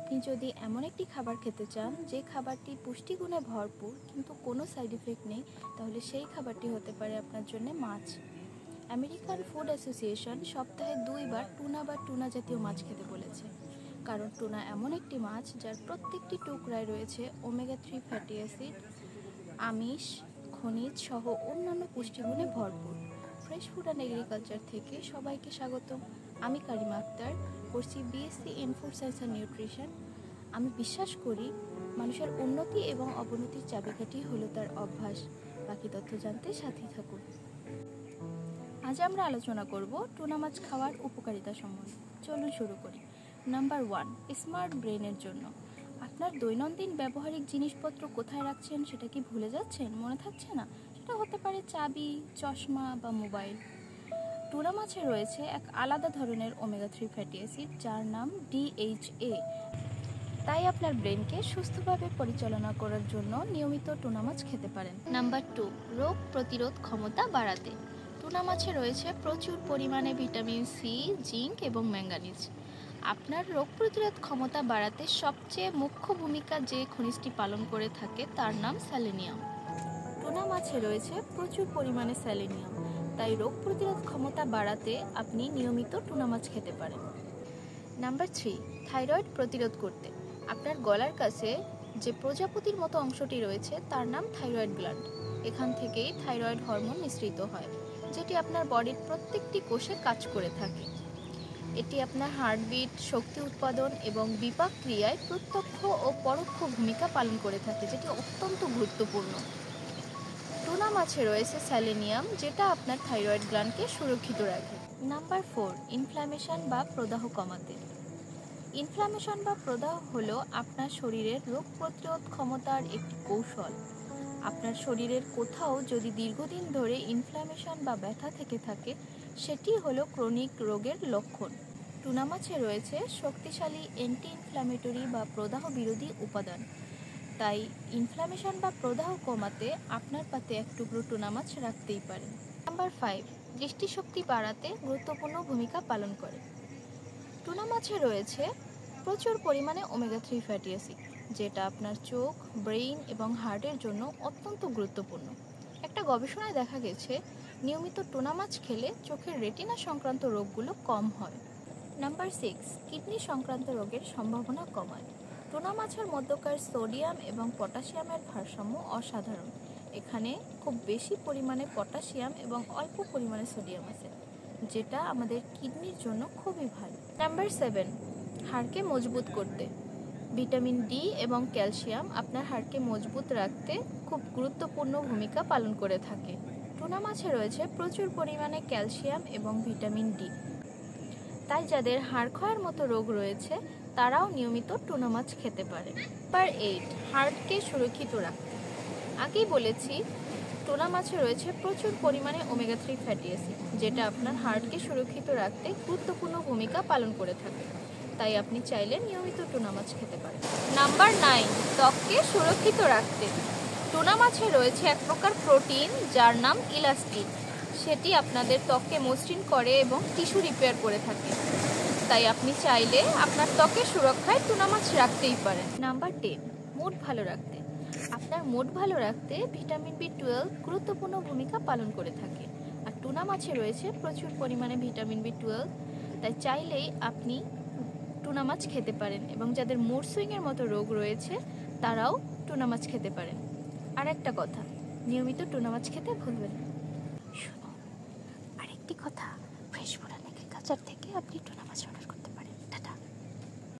আপনি যদি এমন একটি খাবার খেতে চান যে খাবারটি পুষ্টিগুণে ভরপুর কিন্তু কোনো সাইড ইফেক্ট নেই, তাহলে সেই খাবারটি হতে পারে আপনার জন্য মাছ। আমেরিকান ফুড অ্যাসোসিয়েশন সপ্তাহে 2 বার টুনা বা টুনা জাতীয় মাছ খেতে বলেছে, কারণ টুনা এমন একটি মাছ যার প্রত্যেকটি টুকরায় রয়েছে ওমেগা 3 ফ্যাটি অ্যাসিড, আমিষ, খনিজ সহ অন্যান্য পুষ্টিগুণে ভরপুর। ফ্রেশ ফুড অ্যান্ড এগ্রিকালচার থেকে সবাইকে স্বাগতম। আমি কারিমা আক্তার, করছি BSc in food science and nutrition. আমি বিশ্বাস করি মানুষের উন্নতি এবং অবনতির চাবিকাঠি হলো তার অভ্যাস। বাকি তথ্য জানতে সাথেই থাকুন। আজ আমরা আলোচনা করব টুনা মাছ খাওয়ার উপকারিতা সম্বন্ধে। চলুন শুরু করি। নাম্বার 1, স্মার্ট ব্রেনের জন্য। আপনার দৈনন্দিন ব্যবহারিক জিনিসপত্র কোথায় রাখছেন সেটা কি ভুলে যাচ্ছেন, মনে থাকছে না? সেটা হতে পারে চাবি, চশমা বা মোবাইল। টুনা মাছে রয়েছে এক আলাদা ধরনের ওমেগা 3 ফ্যাটি অ্যাসিড যার নাম DHA। তাই আপনার ব্রেনকে সুস্থভাবে পরিচালনা করার জন্য নিয়মিত টুনা মাছ খেতে পারেন। নাম্বার 2, রোগ প্রতিরোধ ক্ষমতা বাড়াতে। টুনা মাছে রয়েছে প্রচুর পরিমাণে ভিটামিন সি, জিঙ্ক এবং ম্যাঙ্গানিজ। আপনার রোগ প্রতিরোধ ক্ষমতা বাড়াতে সবচেয়ে মুখ্য ভূমিকা যে খনিজটি পালন করে থাকে তার নাম সেলেনিয়াম। টুনা মাছে রয়েছে প্রচুর পরিমাণে সেলেনিয়াম, তাই রোগ প্রতিরোধ ক্ষমতা বাড়াতে আপনি নিয়মিত টুনা মাছ খেতে পারেন। নাম্বার 3, থাইরয়েড প্রতিরোধ করতে। আপনার গলার কাছে যে প্রজাপতির মতো অংশটি রয়েছে তার নাম থাইরয়েড গ্ল্যান্ড। এখান থেকেই থাইরয়েড হরমোন নিঃসৃত হয়, যেটি আপনার বডির প্রত্যেকটি কোষে কাজ করে থাকে। এটি আপনার হার্টবিট, শক্তি উৎপাদন এবং বিপাক ক্রিয়ায় প্রত্যক্ষ ও পরোক্ষ ভূমিকা পালন করে থাকে, যেটি অত্যন্ত গুরুত্বপূর্ণ। টুনা মাছে রয়েছে সেলেনিয়াম, যেটা আপনার থাইরয়েড গ্ল্যান্ডকে সুরক্ষিত রাখে। নাম্বার 4, ইনফ্ল্যামেশন বা প্রদাহ কমাতে। ইনফ্ল্যামেশন বা প্রদাহ হলো আপনার শরীরের রোগ প্রতিরোধ ক্ষমতার একটি কৌশল। আপনার শরীরের কোথাও যদি দীর্ঘদিন ধরে ইনফ্ল্যামেশন বা ব্যথা থেকে থাকে, সেটি হলো ক্রনিক রোগের লক্ষণ। টুনা মাছে রয়েছে শক্তিশালী অ্যান্টি ইনফ্ল্যামেটরি বা প্রদাহ বিরোধী উপাদান। তাই ইনফ্ল্যামেশন বা প্রদাহ কমাতে আপনার পাতে এক টুকরো টুনা মাছ রাখতেই পারেন। নাম্বার 5, দৃষ্টিশক্তি বাড়াতে গুরুত্বপূর্ণ ভূমিকা পালন করে। টুনা মাছে রয়েছে প্রচুর পরিমাণে ওমেগা 3 ফ্যাটি অ্যাসিড, যেটা আপনার চোখ, ব্রেইন এবং হার্টের জন্য অত্যন্ত গুরুত্বপূর্ণ। একটা গবেষণায় দেখা গেছে নিয়মিত টুনা মাছ খেলে চোখের রেটিনা সংক্রান্ত রোগগুলো কম হয়। নাম্বার 6, কিডনি সংক্রান্ত রোগের সম্ভাবনা কমায়। টুনা মাছের মধ্যকার সোডিয়াম এবং পটাশিয়ামের ভারসাম্য অসাধারণ। এখানে খুব বেশি পরিমাণে পটাশিয়াম এবং অল্প পরিমাণে সোডিয়াম আছে, যেটা আমাদের কিডনির জন্য খুবই ভালো। নাম্বার 7, হাড়কে মজবুত করতে। ভিটামিন ডি এবং ক্যালসিয়াম আপনার হাড়কে মজবুত রাখতে খুব গুরুত্বপূর্ণ ভূমিকা পালন করে থাকে। টুনা মাছে রয়েছে প্রচুর পরিমাণে ক্যালসিয়াম এবং ভিটামিন ডি, তাই যাদের হাড় ক্ষয়ের মতো রোগ রয়েছে তারাও নিয়মিত টুনা মাছ খেতে পারে। নাম্বার 8, হার্টকে সুরক্ষিত রাখতে। আগেই বলেছি টুনা মাছে রয়েছে প্রচুর পরিমাণে ওমেগা 3 ফ্যাটি অ্যাসিড, যেটা আপনার হার্টকে সুরক্ষিত রাখতে গুরুত্বপূর্ণ ভূমিকা পালন করে থাকে। তাই আপনি চাইলে নিয়মিত টুনা মাছ খেতে পারেন। নাম্বার 9, ত্বককে সুরক্ষিত রাখতে। টুনা মাছে রয়েছে এক প্রকার প্রোটিন যার নাম ইলাস্টিন। সেটি আপনাদের ত্বককে মসৃণ করে এবং টিস্যু রিপেয়ার করে থাকে। তাই আপনি চাইলে আপনার ত্বকের সুরক্ষায় টুনা মাছ রাখতেই পারেন। নাম্বার 10, মুড ভালো রাখতে। আপনার মুড ভালো রাখতে ভিটামিন B12 গুরুত্বপূর্ণ ভূমিকা পালন করে থাকে, আর টুনা মাছে রয়েছে প্রচুর পরিমাণে ভিটামিন B12। তাই চাইলেই আপনি টুনা মাছ খেতে পারেন, এবং যাদের মুড সুইংয়ের মতো রোগ রয়েছে তারাও টুনা মাছ খেতে পারেন। আর একটা কথা, নিয়মিত টুনা মাছ খেতে ভুলবেন না। শোনো, আরেকটি কথা, ফ্রেশ ফুড অ্যান্ড এগ্রিকালচার থেকে আপনি